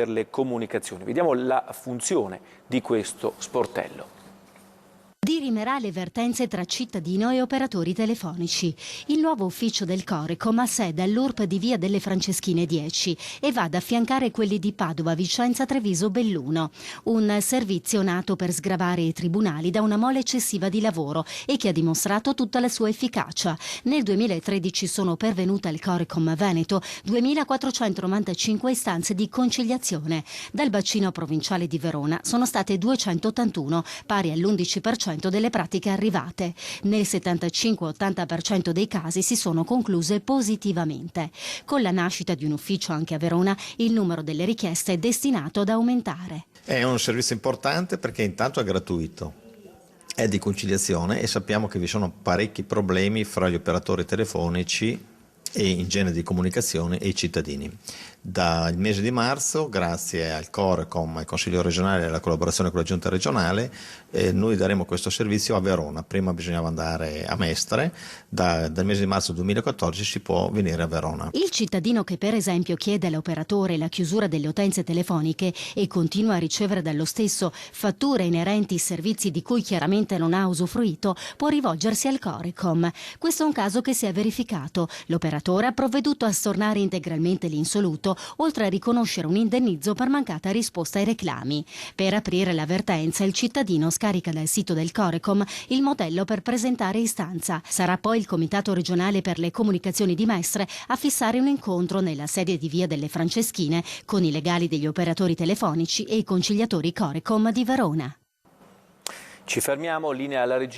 per le comunicazioni. Vediamo la funzione di questo sportello. Dirimerà le vertenze tra cittadino e operatori telefonici. Il nuovo ufficio del Corecom ha sede all'URP di Via delle Franceschine 10 e va ad affiancare quelli di Padova, Vicenza, Treviso, Belluno. Un servizio nato per sgravare i tribunali da una mole eccessiva di lavoro e che ha dimostrato tutta la sua efficacia. Nel 2013 sono pervenute al Corecom Veneto 2.495 istanze di conciliazione. Dal bacino provinciale di Verona sono state 281, pari all'11% delle pratiche arrivate. Nel 75-80% dei casi si sono concluse positivamente. Con la nascita di un ufficio anche a Verona, il numero delle richieste è destinato ad aumentare. È un servizio importante perché intanto è gratuito, è di conciliazione e sappiamo che vi sono parecchi problemi fra gli operatori telefonici e in genere di comunicazione e i cittadini. Dal mese di marzo, grazie al Corecom, al Consiglio regionale e alla collaborazione con la Giunta regionale, noi daremo questo servizio a Verona. Prima bisognava andare a Mestre, dal mese di marzo 2014 si può venire a Verona. Il cittadino che per esempio chiede all'operatore la chiusura delle utenze telefoniche e continua a ricevere dallo stesso fatture inerenti ai servizi di cui chiaramente non ha usufruito, può rivolgersi al Corecom. Questo è un caso che si è verificato. L'operatore ha provveduto a stornare integralmente l'insoluto, oltre a riconoscere un indennizzo per mancata risposta ai reclami. Per aprire la vertenza, il cittadino scarica dal sito del Corecom il modello per presentare istanza. Sarà poi il Comitato regionale per le comunicazioni di Mestre a fissare un incontro nella sede di Via delle Franceschine con i legali degli operatori telefonici e i conciliatori Corecom di Verona. Ci fermiamo, linea alla regia.